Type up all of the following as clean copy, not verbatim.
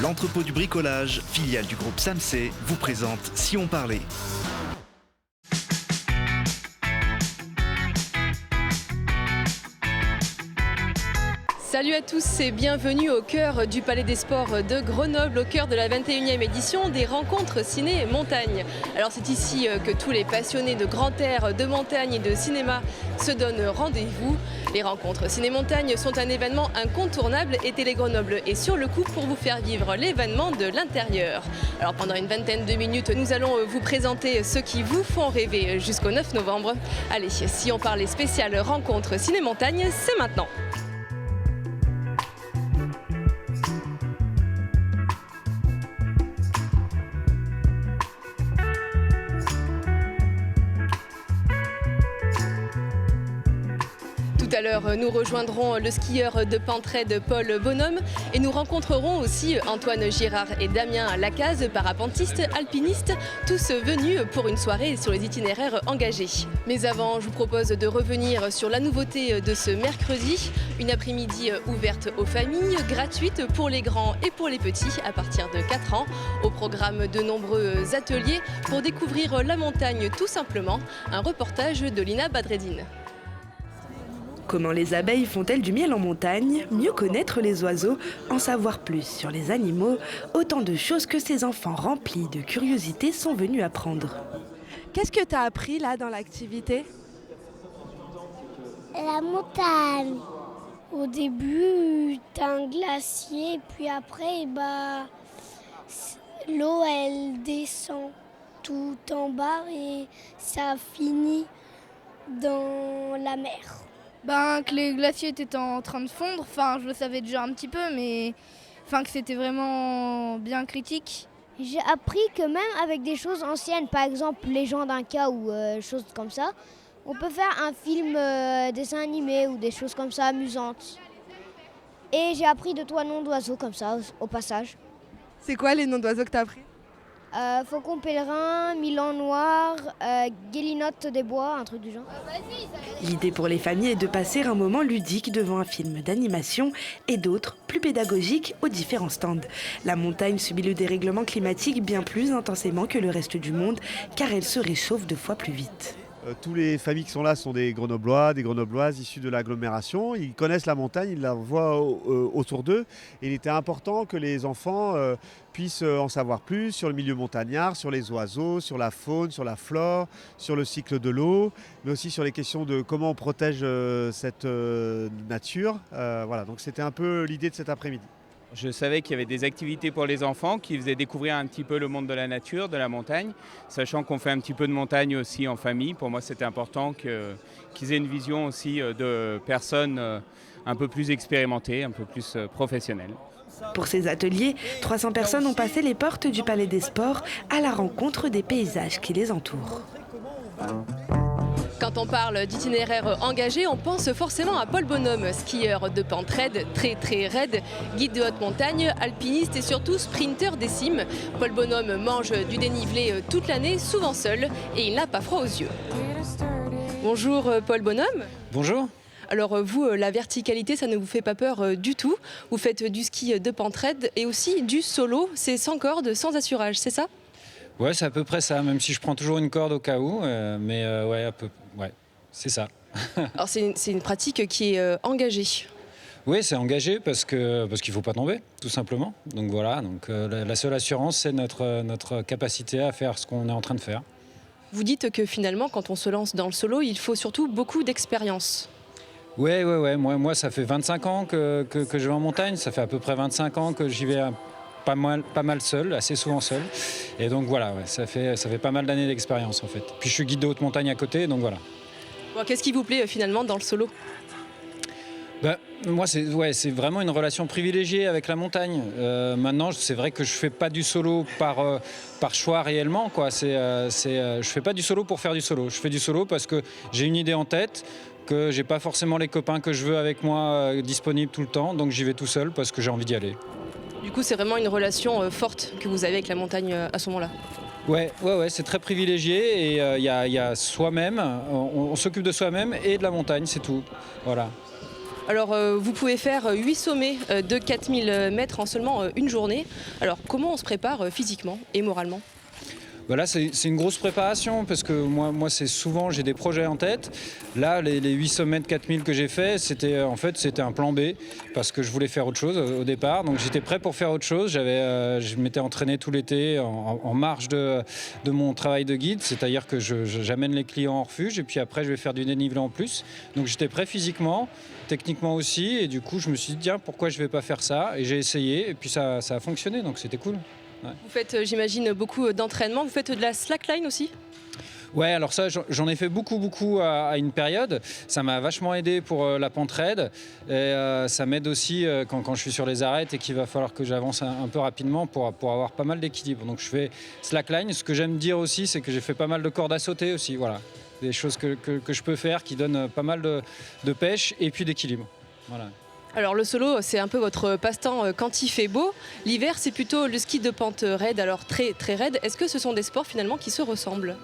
L'entrepôt du bricolage, filiale du groupe Samsé, vous présente Si on parlait. Salut à tous et bienvenue au cœur du Palais des Sports de Grenoble, au cœur de la 21e édition des rencontres ciné-montagne. Alors c'est ici que tous les passionnés de grand air, de montagne et de cinéma se donnent rendez-vous. Les rencontres ciné-montagne sont un événement incontournable et Télé Grenoble est sur le coup pour vous faire vivre l'événement de l'intérieur. Alors pendant une vingtaine de minutes, nous allons vous présenter ceux qui vous font rêver jusqu'au 9 novembre. Allez, si on parlait spécial rencontres ciné-montagne, c'est maintenant. Tout à l'heure, nous rejoindrons le skieur de Pentraide Paul Bonhomme et nous rencontrerons aussi Antoine Girard et Damien Lacaze, parapentistes, alpinistes, tous venus pour une soirée sur les itinéraires engagés. Mais avant, je vous propose de revenir sur la nouveauté de ce mercredi, une après-midi ouverte aux familles, gratuite pour les grands et pour les petits à partir de 4 ans. Au programme de nombreux ateliers pour découvrir la montagne tout simplement, un reportage de Lina Badreddine. Comment les abeilles font-elles du miel en montagne? Mieux connaître les oiseaux, en savoir plus sur les animaux, autant de choses que ces enfants remplis de curiosité sont venus apprendre. Qu'est-ce que tu as appris là dans l'activité? La montagne. Au début, t'as un glacier, puis après, l'eau elle descend tout en bas et ça finit dans la mer. Que les glaciers étaient en train de fondre, je le savais déjà un petit peu, mais que c'était vraiment bien critique. J'ai appris que même avec des choses anciennes, par exemple les gens d'un cas ou choses comme ça, on peut faire un film dessin animé ou des choses comme ça amusantes. Et j'ai appris 2-3 noms d'oiseaux comme ça au passage. C'est quoi les noms d'oiseaux que tu as appris? Faucon pèlerin, milan noir, guélinotte des bois, un truc du genre. L'idée pour les familles est de passer un moment ludique devant un film d'animation et d'autres, plus pédagogiques, aux différents stands. La montagne subit le dérèglement climatique bien plus intensément que le reste du monde, car elle se réchauffe 2 fois plus vite. Tous les familles qui sont là sont des Grenoblois, des Grenobloises issus de l'agglomération. Ils connaissent la montagne, ils la voient autour d'eux. Et il était important que les enfants puissent en savoir plus sur le milieu montagnard, sur les oiseaux, sur la faune, sur la flore, sur le cycle de l'eau, mais aussi sur les questions de comment on protège cette nature. Voilà, donc c'était un peu l'idée de cet après-midi. Je savais qu'il y avait des activités pour les enfants qui faisaient découvrir un petit peu le monde de la nature, de la montagne, sachant qu'on fait un petit peu de montagne aussi en famille. Pour moi, c'était important qu'ils aient une vision aussi de personnes un peu plus expérimentées, un peu plus professionnelles. Pour ces ateliers, 300 personnes ont passé les portes du Palais des Sports à la rencontre des paysages qui les entourent. Quand on parle d'itinéraire engagé, on pense forcément à Paul Bonhomme, skieur de Pentraide, très raide, guide de haute montagne, alpiniste et surtout sprinter des cimes. Paul Bonhomme mange du dénivelé toute l'année, souvent seul, et il n'a pas froid aux yeux. Bonjour Paul Bonhomme. Bonjour. Alors vous, la verticalité, ça ne vous fait pas peur du tout. Vous faites du ski de Pentraide et aussi du solo, c'est sans corde, sans assurage, c'est ça ? Ouais, c'est à peu près ça, même si je prends toujours une corde au cas où, ouais, c'est ça. Alors c'est une pratique qui est engagée. Oui, c'est engagé parce qu'il ne faut pas tomber, tout simplement. Donc voilà, la seule assurance, c'est notre capacité à faire ce qu'on est en train de faire. Vous dites que finalement, quand on se lance dans le solo, il faut surtout beaucoup d'expérience. Ouais. Moi, ça fait 25 ans que je vais en montagne, ça fait à peu près 25 ans que j'y vais pas mal seul, assez souvent seul. Et donc voilà, ça fait pas mal d'années d'expérience en fait. Puis je suis guide de haute montagne à côté, donc voilà. Bon, qu'est-ce qui vous plaît finalement dans le solo ? Moi, c'est vraiment une relation privilégiée avec la montagne. Maintenant, c'est vrai que je fais pas du solo par choix réellement, quoi. Je fais pas du solo pour faire du solo. Je fais du solo parce que j'ai une idée en tête, que j'ai pas forcément les copains que je veux avec moi disponibles tout le temps, donc j'y vais tout seul parce que j'ai envie d'y aller. Du coup, c'est vraiment une relation forte que vous avez avec la montagne à ce moment-là. Ouais, c'est très privilégié et il y a soi-même, on s'occupe de soi-même et de la montagne, c'est tout. Voilà. Alors vous pouvez faire 8 sommets de 4000 mètres en seulement une journée. Alors comment on se prépare physiquement et moralement ? Là, c'est une grosse préparation parce que moi c'est souvent, j'ai des projets en tête. Là, les 8 sommets de 4000 que j'ai fait, c'était un plan B parce que je voulais faire autre chose au départ. Donc j'étais prêt pour faire autre chose. Je m'étais entraîné tout l'été en marge de mon travail de guide, c'est-à-dire que j'amène les clients en refuge et puis après je vais faire du dénivelé en plus. Donc j'étais prêt physiquement, techniquement aussi, et du coup je me suis dit tiens, pourquoi je ne vais pas faire ça ? Et j'ai essayé et puis ça a fonctionné, donc c'était cool. Ouais. Vous faites, j'imagine, beaucoup d'entraînement. Vous faites de la slackline aussi ? Ouais, alors ça, j'en ai fait beaucoup à une période. Ça m'a vachement aidé pour la pente raide. Et ça m'aide aussi quand je suis sur les arêtes et qu'il va falloir que j'avance un peu rapidement pour avoir pas mal d'équilibre. Donc je fais slackline. Ce que j'aime dire aussi, c'est que j'ai fait pas mal de cordes à sauter aussi. Voilà. Des choses que je peux faire qui donnent pas mal de pêche et puis d'équilibre. Voilà. Alors le solo, c'est un peu votre passe-temps quand il fait beau. L'hiver, c'est plutôt le ski de pente raide, alors très raide. Est-ce que ce sont des sports finalement qui se ressemblent ?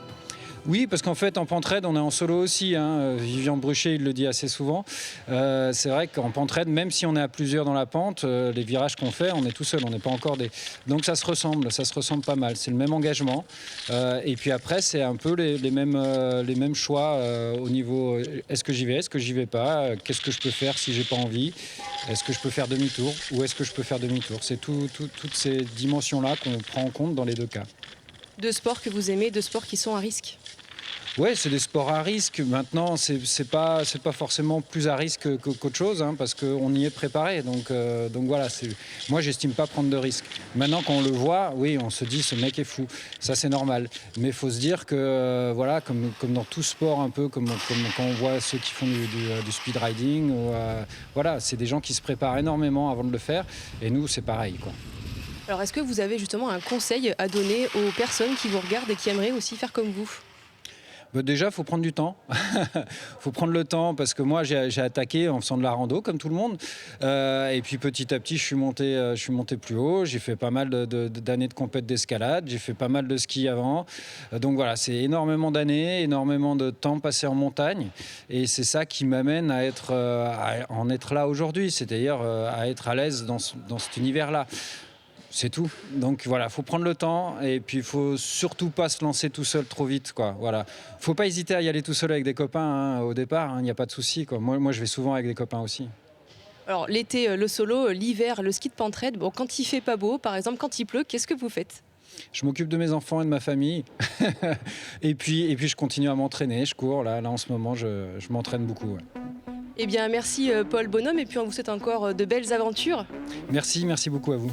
Oui, parce qu'en fait, en pente raide, on est en solo aussi. Vivian Bruchet, il le dit assez souvent. C'est vrai qu'en pente raide, même si on est à plusieurs dans la pente, les virages qu'on fait, on est tout seul, on n'est pas encore des... Donc ça se ressemble pas mal. C'est le même engagement. Et puis après, c'est un peu les mêmes choix au niveau est-ce que j'y vais, est-ce que j'y vais pas, qu'est-ce que je peux faire si j'ai pas envie, est-ce que je peux faire demi-tour ou est-ce que je peux faire demi-tour. C'est toutes ces dimensions-là qu'on prend en compte dans les deux cas. Deux sports que vous aimez, deux sports qui sont à risque ? Oui, c'est des sports à risque. Maintenant, c'est pas forcément plus à risque qu'autre chose, parce qu'on y est préparé. Donc voilà, moi, j'estime pas prendre de risques. Maintenant, quand on le voit, oui, on se dit, ce mec est fou. Ça, c'est normal. Mais il faut se dire que, voilà, comme dans tout sport, un peu, comme quand on voit ceux qui font du speed riding, voilà, c'est des gens qui se préparent énormément avant de le faire. Et nous, c'est pareil, quoi. Alors, est-ce que vous avez justement un conseil à donner aux personnes qui vous regardent et qui aimeraient aussi faire comme vous ? Déjà, il faut prendre du temps. Il faut prendre le temps parce que moi, j'ai attaqué en faisant de la rando comme tout le monde. Et puis petit à petit, je suis monté plus haut. J'ai fait pas mal d'années de compète d'escalade. J'ai fait pas mal de ski avant. Donc voilà, c'est énormément d'années, énormément de temps passé en montagne. Et c'est ça qui m'amène à en être là aujourd'hui, c'est-à-dire à être à l'aise dans cet univers-là. C'est tout. Donc voilà, il faut prendre le temps et puis il faut surtout pas se lancer tout seul trop vite, quoi. Voilà. Faut pas hésiter à y aller tout seul avec des copains au départ, il n'y a pas de souci, quoi. Moi, je vais souvent avec des copains aussi. Alors l'été, le solo, l'hiver, le ski de pente raide. Bon, quand il fait pas beau, par exemple, quand il pleut, qu'est-ce que vous faites ? Je m'occupe de mes enfants et de ma famille. et puis je continue à m'entraîner, je cours. Là en ce moment, je m'entraîne beaucoup. Ouais. Eh bien, merci Paul Bonhomme et puis on vous souhaite encore de belles aventures. Merci beaucoup à vous.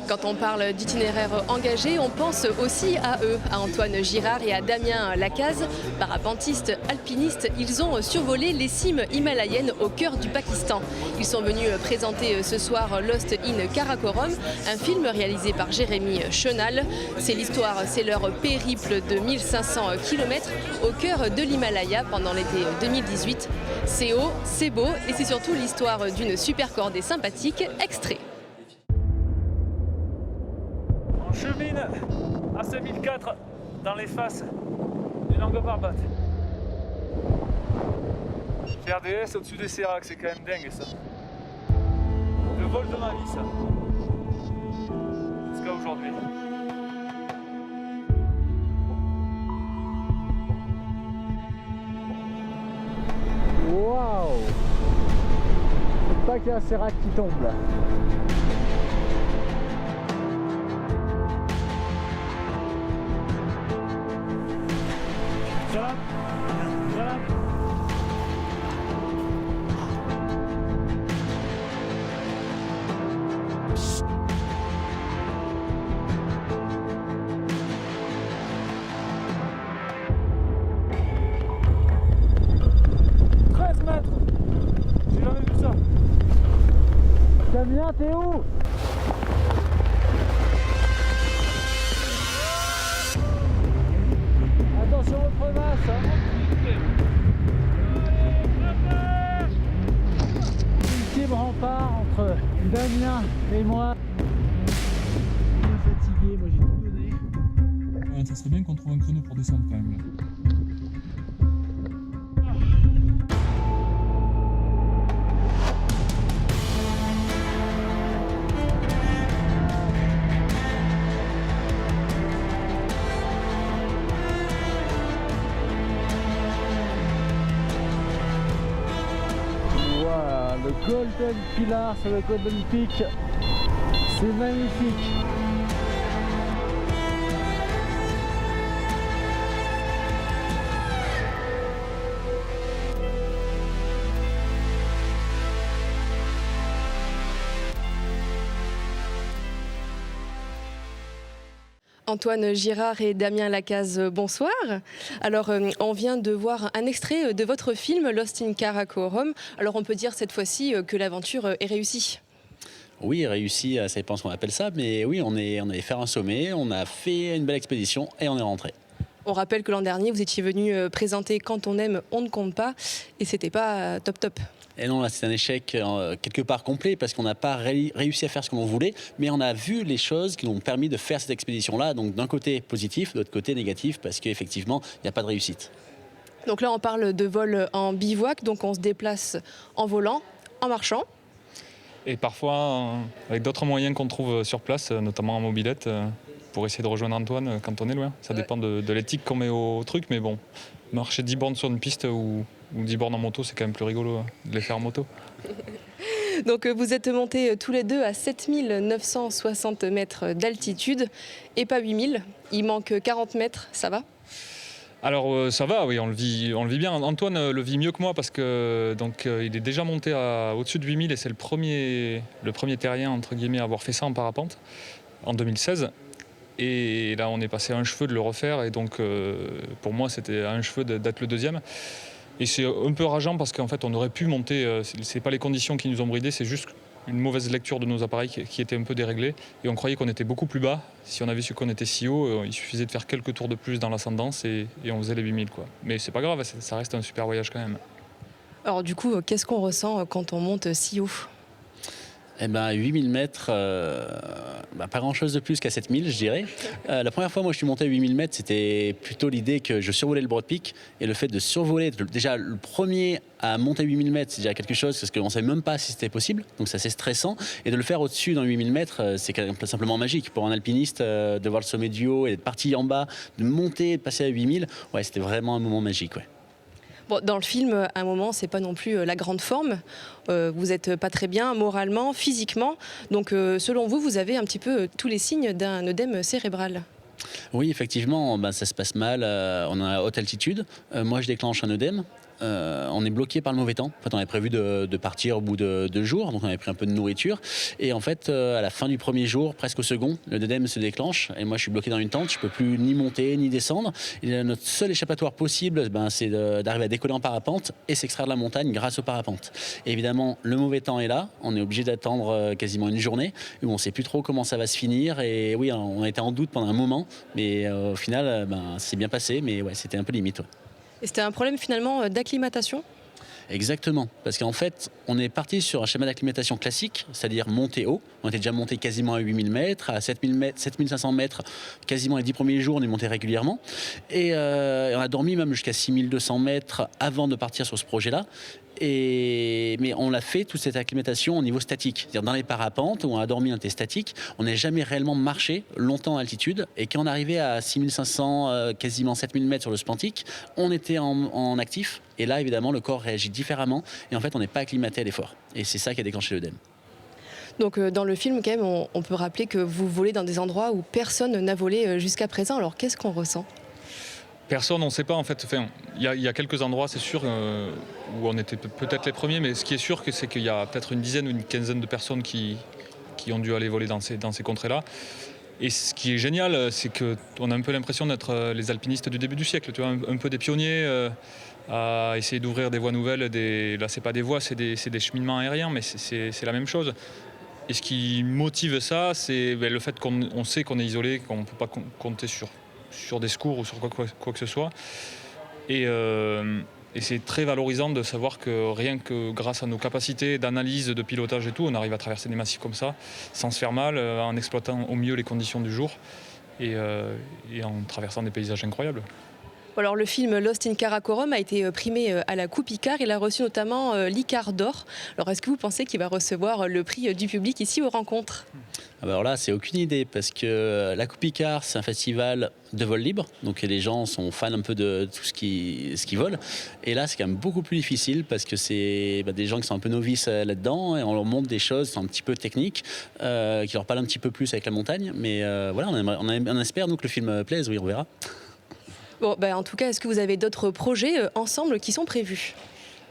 Quand on parle d'itinéraires engagés, on pense aussi à eux, à Antoine Girard et à Damien Lacaze. Parapentistes, alpinistes, ils ont survolé les cimes himalayennes au cœur du Pakistan. Ils sont venus présenter ce soir Lost in Karakoram, un film réalisé par Jérémy Chenal. C'est l'histoire, c'est leur périple de 1500 km au cœur de l'Himalaya pendant l'été 2018. C'est haut, c'est beau et c'est surtout l'histoire d'une super cordée sympathique. Extrait. On chemine à 5004 dans les faces du Nanga Parbat. RDS au-dessus des Séracs, c'est quand même dingue ça. Le vol de ma vie ça. Jusqu'à aujourd'hui. Waouh! Faut pas qu'il y ait un Sérac qui tombe là. Voilà. Voilà. J'ai jamais vu ça. Damien, t'es où? Attention aux crevasses, hein. Ultime rempart entre Damien et moi. Je suis fatigué, moi j'ai tout donné. Ouais, ça serait bien qu'on trouve un créneau pour descendre quand même là. Golden Pilar sur le Golden Peak. C'est magnifique. Antoine Girard et Damien Lacaze, bonsoir. Alors, on vient de voir un extrait de votre film Lost in Karakorum. Alors, on peut dire cette fois-ci que l'aventure est réussie. Oui, réussi, ça dépend ce qu'on appelle ça, mais oui, on allait faire un sommet, on a fait une belle expédition et on est rentré. On rappelle que l'an dernier, vous étiez venu présenter Quand on aime, on ne compte pas, et c'était pas top. Et non, là, c'est un échec quelque part complet parce qu'on n'a pas réussi à faire ce que l'on voulait, mais on a vu les choses qui nous ont permis de faire cette expédition-là. Donc d'un côté positif, de l'autre côté négatif, parce qu'effectivement, il n'y a pas de réussite. Donc là, on parle de vol en bivouac, donc on se déplace en volant, en marchant. Et parfois, avec d'autres moyens qu'on trouve sur place, notamment en mobilette, pour essayer de rejoindre Antoine quand on est loin. Ça dépend de l'éthique qu'on met au truc, mais bon, marcher 10 bornes sur une piste ou 10 bornes en moto, c'est quand même plus rigolo de les faire en moto. Donc vous êtes montés tous les deux à 7960 mètres d'altitude et pas 8000. Il manque 40 mètres, ça va ? Alors ça va, oui, on le vit bien. Antoine le vit mieux que moi parce que il est déjà monté au-dessus de 8000 et c'est le premier terrien entre guillemets à avoir fait ça en parapente en 2016. Et là on est passé à un cheveu de le refaire et donc pour moi c'était à un cheveu d'être le deuxième. Et c'est un peu rageant parce qu'en fait on aurait pu monter, c'est pas les conditions qui nous ont bridés, c'est juste une mauvaise lecture de nos appareils qui était un peu déréglée et on croyait qu'on était beaucoup plus bas. Si on avait su qu'on était si haut, il suffisait de faire quelques tours de plus dans l'ascendance et on faisait les 8000 quoi. Mais c'est pas grave, ça reste un super voyage quand même. Alors du coup, qu'est-ce qu'on ressent quand on monte si haut ? Eh ben, 8000 mètres, pas grand-chose de plus qu'à 7000, je dirais. La première fois, moi, je suis monté à 8000 mètres, c'était plutôt l'idée que je survolais le Broad Peak. Et le fait de survoler, déjà, le premier à monter à 8000 mètres, c'est déjà quelque chose, parce qu'on ne savait même pas si c'était possible. Donc, c'est assez stressant. Et de le faire au-dessus dans 8000 mètres, c'est simplement magique. Pour un alpiniste, de voir le sommet du haut et d'être parti en bas, de monter et de passer à 8000, ouais, c'était vraiment un moment magique, ouais. Bon, dans le film, à un moment, c'est pas non plus la grande forme. Vous n'êtes pas très bien moralement, physiquement. Donc, selon vous, vous avez un petit peu tous les signes d'un œdème cérébral. Oui, effectivement, ça se passe mal. On est à haute altitude. Moi, je déclenche un œdème. On est bloqué par le mauvais temps. En fait, on avait prévu de partir au bout de 2 jours, donc on avait pris un peu de nourriture. Et en fait, à la fin du premier jour, presque au second, le œdème se déclenche. Et moi, je suis bloqué dans une tente. Je peux plus ni monter ni descendre. Et notre seul échappatoire possible, c'est d'arriver à décoller en parapente et s'extraire de la montagne grâce au parapente. Et évidemment, le mauvais temps est là. On est obligé d'attendre quasiment une journée où on ne sait plus trop comment ça va se finir. Et oui, on a été en doute pendant un moment, mais au final, c'est bien passé. Mais ouais, c'était un peu limite. Ouais. Et c'était un problème finalement d'acclimatation ? Exactement, parce qu'en fait, on est parti sur un schéma d'acclimatation classique, c'est-à-dire monter haut. On était déjà monté quasiment à 8000 mètres, à 7500 mètres, quasiment les 10 premiers jours, on est monté régulièrement. Et on a dormi même jusqu'à 6200 mètres avant de partir sur ce projet-là. Mais on l'a fait, toute cette acclimatation au niveau statique. C'est-à-dire dans les parapentes où on a dormi, on était statique, on n'a jamais réellement marché longtemps à altitude. Et quand on arrivait à 6500, quasiment 7000 mètres sur le Spantic, on était en actif. Et là, évidemment, le corps réagit différemment. Et en fait, on n'est pas acclimaté à l'effort. Et c'est ça qui a déclenché l'œdème. Donc dans le film, quand même, on peut rappeler que vous volez dans des endroits où personne n'a volé jusqu'à présent. Alors qu'est-ce qu'on ressent ? Personne, on ne sait pas en fait. Enfin, il y a quelques endroits, c'est sûr, où on était peut-être les premiers, mais ce qui est sûr, c'est qu'il y a peut-être une dizaine ou une quinzaine de personnes qui ont dû aller voler dans ces contrées-là. Et ce qui est génial, c'est qu'on a un peu l'impression d'être les alpinistes du début du siècle, tu vois, un peu des pionniers à essayer d'ouvrir des voies nouvelles. Là, c'est pas des voies, c'est des cheminements aériens, mais c'est la même chose. Et ce qui motive ça, c'est le fait qu'on sait qu'on est isolé, qu'on ne peut pas compter sur des secours ou sur quoi que ce soit. Et c'est très valorisant de savoir que rien que grâce à nos capacités d'analyse, de pilotage et tout, on arrive à traverser des massifs comme ça, sans se faire mal, en exploitant au mieux les conditions du jour et en traversant des paysages incroyables. Alors le film Lost in Karakorum a été primé à la Coupe Icare. Il a reçu notamment l'Icare d'or. Alors est-ce que vous pensez qu'il va recevoir le prix du public ici aux rencontres ? Alors là, c'est aucune idée parce que la Coupe Icare, c'est un festival de vol libre. Donc les gens sont fans un peu de tout ce qui vole. Et là, c'est quand même beaucoup plus difficile parce que c'est des gens qui sont un peu novices là-dedans et on leur montre des choses un petit peu techniques qui leur parlent un petit peu plus avec la montagne. Mais voilà, on espère nous que le film plaise, oui, on verra. Bon, en tout cas, est-ce que vous avez d'autres projets ensemble qui sont prévus ?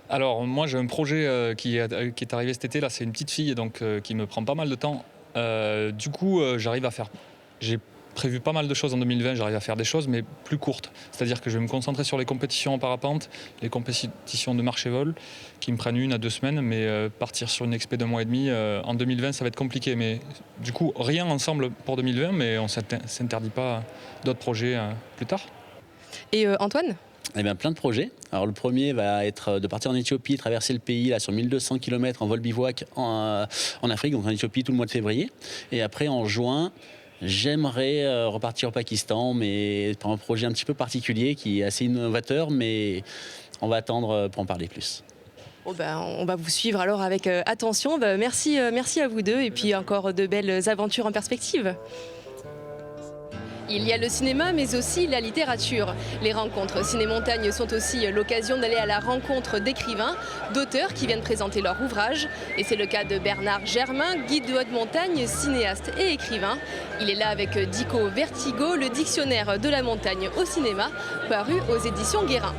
Alors moi j'ai un projet qui est arrivé cet été, là c'est une petite fille donc, qui me prend pas mal de temps. Du coup j'ai prévu pas mal de choses en 2020, j'arrive à faire des choses mais plus courtes. C'est-à-dire que je vais me concentrer sur les compétitions en parapente, les compétitions de marche et vol qui me prennent 1 à 2 semaines, mais partir sur une expé d'1 mois et demi en 2020 ça va être compliqué. Mais du coup rien ensemble pour 2020 mais on ne s'interdit pas d'autres projets plus tard. Et Antoine ? Eh bien, plein de projets. Alors, le premier va être de partir en Éthiopie, traverser le pays là, sur 1200 km en vol bivouac en Afrique, donc en Éthiopie tout le mois de février. Et après, en juin, j'aimerais repartir au Pakistan, mais pour un projet un petit peu particulier qui est assez innovateur, mais on va attendre pour en parler plus. Bon on va vous suivre alors avec attention. Merci à vous deux et puis encore de belles aventures en perspective. Il y a le cinéma, mais aussi la littérature. Les rencontres ciné-montagne sont aussi l'occasion d'aller à la rencontre d'écrivains, d'auteurs qui viennent présenter leur ouvrage. Et c'est le cas de Bernard Germain, guide de haute montagne, cinéaste et écrivain. Il est là avec Dico Vertigo, le dictionnaire de la montagne au cinéma, paru aux éditions Guérin.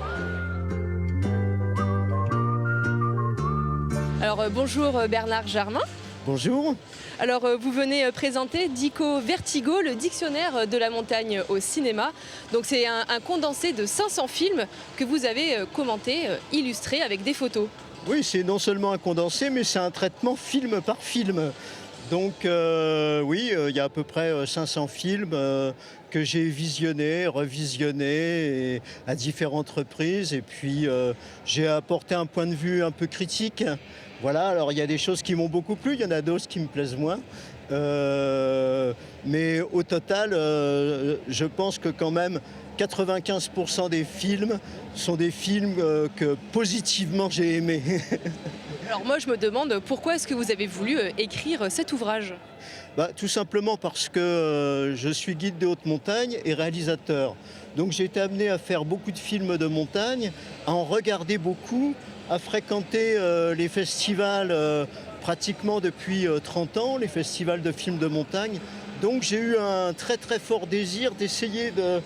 Alors bonjour Bernard Germain. Bonjour. Alors vous venez présenter Dico Vertigo, le dictionnaire de la montagne au cinéma. Donc c'est un condensé de 500 films que vous avez commenté, illustré avec des photos. Oui, c'est non seulement un condensé, mais c'est un traitement film par film. Donc il y a à peu près 500 films que j'ai visionnés, revisionnés à différentes reprises. Et puis j'ai apporté un point de vue un peu critique. Voilà, alors il y a des choses qui m'ont beaucoup plu, il y en a d'autres qui me plaisent moins. Mais au total, je pense que quand même 95% des films sont des films que positivement j'ai aimés. Alors moi je me demande pourquoi est-ce que vous avez voulu écrire cet ouvrage ? Tout simplement parce que je suis guide de haute montagne et réalisateur. Donc j'ai été amené à faire beaucoup de films de montagne, à en regarder beaucoup, à fréquenter les festivals pratiquement depuis 30 ans, les festivals de films de montagne. Donc j'ai eu un très très fort désir d'essayer de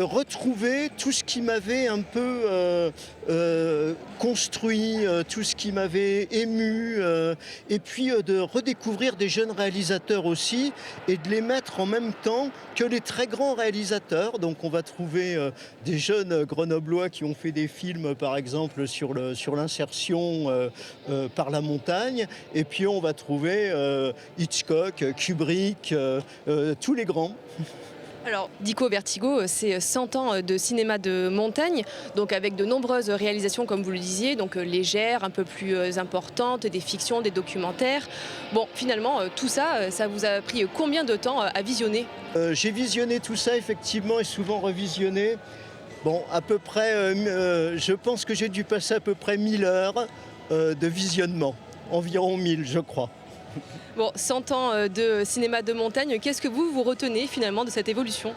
retrouver tout ce qui m'avait un peu construit, tout ce qui m'avait ému, et puis de redécouvrir des jeunes réalisateurs aussi, et de les mettre en même temps que les très grands réalisateurs. Donc on va trouver des jeunes grenoblois qui ont fait des films, par exemple, sur l'insertion par la montagne, et puis on va trouver Hitchcock, Kubrick, tous les grands. Alors, Dico Vertigo, c'est 100 ans de cinéma de montagne, donc avec de nombreuses réalisations, comme vous le disiez, donc légères, un peu plus importantes, des fictions, des documentaires. Bon, finalement, tout ça, ça vous a pris combien de temps à visionner ? J'ai visionné tout ça, effectivement, et souvent revisionné. Bon, à peu près, je pense que j'ai dû passer à peu près 1000 heures de visionnement, environ 1000, je crois. Bon, 100 ans de cinéma de montagne, qu'est-ce que vous retenez finalement de cette évolution ?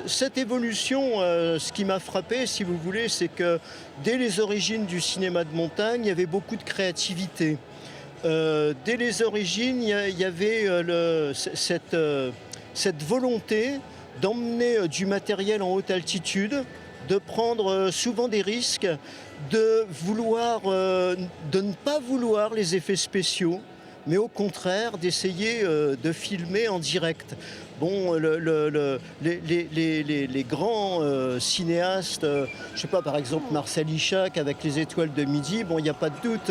Cette évolution, ce qui m'a frappé, si vous voulez, c'est que dès les origines du cinéma de montagne, il y avait beaucoup de créativité. Dès les origines, il y avait cette volonté d'emmener du matériel en haute altitude, de prendre souvent des risques, de ne pas vouloir les effets spéciaux, mais au contraire d'essayer de filmer en direct. Bon, les grands cinéastes, je sais pas, par exemple Marcel Ichac avec Les Étoiles de Midi, bon, il n'y a pas de doute,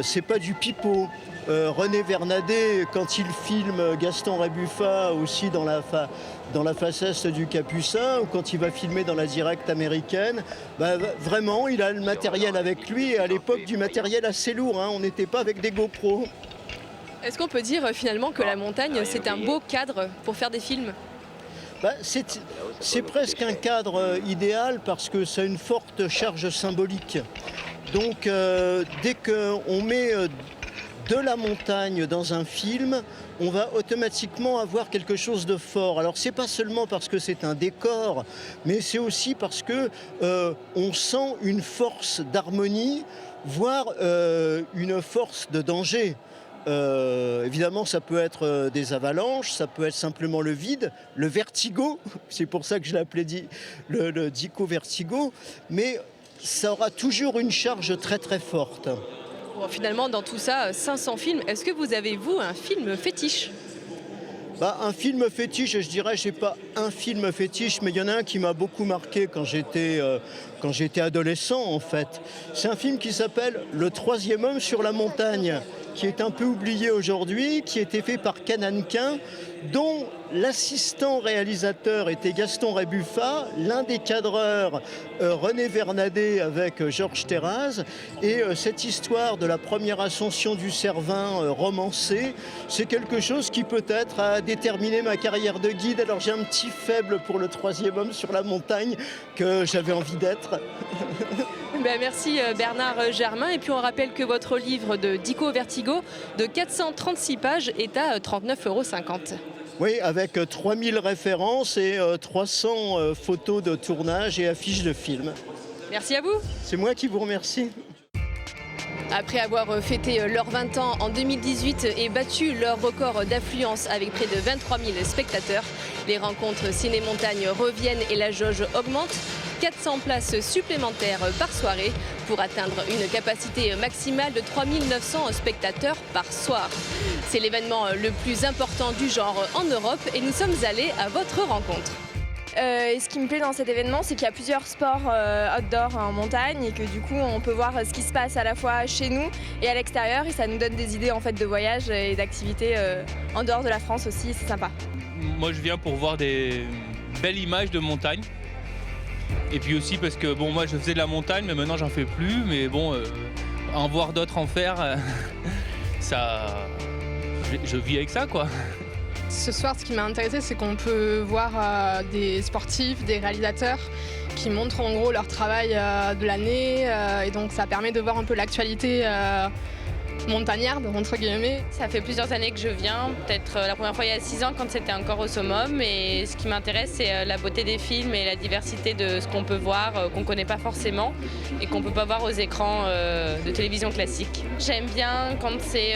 c'est pas du pipeau. René Vernadet, quand il filme Gaston Rebuffa aussi dans la face est du Capucin, ou quand il va filmer dans la Directe américaine, vraiment, il a le matériel avec lui, et à l'époque du matériel assez lourd, hein, on n'était pas avec des GoPro. Est-ce qu'on peut dire finalement que la montagne, c'est un beau cadre pour faire des films ? C'est presque un cadre idéal parce que ça a une forte charge symbolique. Donc dès qu'on met de la montagne dans un film, on va automatiquement avoir quelque chose de fort. Alors c'est pas seulement parce que c'est un décor, mais c'est aussi parce que on sent une force d'harmonie, voire une force de danger. Évidemment, ça peut être des avalanches, ça peut être simplement le vide, le vertigo, c'est pour ça que je l'ai appelé le Dico Vertigo, mais ça aura toujours une charge très très forte. Bon, finalement, dans tout ça, 500 films, est-ce que vous avez, vous, un film fétiche ? Un film fétiche, je dirais, je n'ai pas un film fétiche, mais il y en a un qui m'a beaucoup marqué quand j'étais adolescent, en fait. C'est un film qui s'appelle Le troisième homme sur la montagne, qui est un peu oublié aujourd'hui, qui a été fait par Ken Hankin, dont l'assistant réalisateur était Gaston Rébuffat, l'un des cadreurs René Vernadet avec Georges Terraz. Et cette histoire de la première ascension du Cervin romancée, c'est quelque chose qui peut-être a déterminé ma carrière de guide. Alors j'ai un petit faible pour le troisième homme sur la montagne que j'avais envie d'être. Merci Bernard Germain. Et puis on rappelle que votre livre de Dico Vertigo de 436 pages est à 39,50 €. Oui, avec 3000 références et 300 photos de tournage et affiches de films. Merci à vous. C'est moi qui vous remercie. Après avoir fêté leurs 20 ans en 2018 et battu leur record d'affluence avec près de 23 000 spectateurs, les rencontres ciné-montagne reviennent et la jauge augmente. 400 places supplémentaires par soirée pour atteindre une capacité maximale de 3 900 spectateurs par soir. C'est l'événement le plus important du genre en Europe et nous sommes allés à votre rencontre. Et ce qui me plaît dans cet événement, c'est qu'il y a plusieurs sports outdoor en montagne et que du coup on peut voir ce qui se passe à la fois chez nous et à l'extérieur et ça nous donne des idées en fait de voyage et d'activités en dehors de la France aussi, c'est sympa. Moi je viens pour voir des belles images de montagne et puis aussi parce que bon moi je faisais de la montagne mais maintenant j'en fais plus mais bon en voir d'autres en faire ça je vis avec ça quoi. Ce soir, ce qui m'a intéressé, c'est qu'on peut voir des sportifs, des réalisateurs qui montrent en gros leur travail de l'année et donc ça permet de voir un peu l'actualité montagnarde, entre guillemets. Ça fait plusieurs années que je viens, peut-être la première fois il y a 6 ans quand c'était encore au summum et ce qui m'intéresse c'est la beauté des films et la diversité de ce qu'on peut voir, qu'on ne connaît pas forcément et qu'on ne peut pas voir aux écrans de télévision classique. J'aime bien quand c'est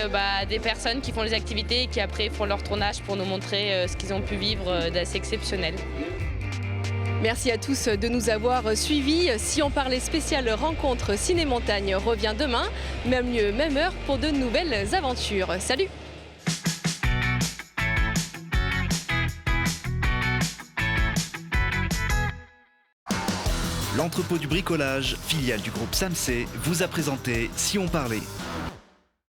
des personnes qui font les activités et qui après font leur tournage pour nous montrer ce qu'ils ont pu vivre d'assez exceptionnel. Merci à tous de nous avoir suivis. Si on parlait spécial rencontre ciné-montagne revient demain, même lieu, même heure pour de nouvelles aventures. Salut! L'entrepôt du bricolage, filiale du groupe Samsé, vous a présenté Si on parlait.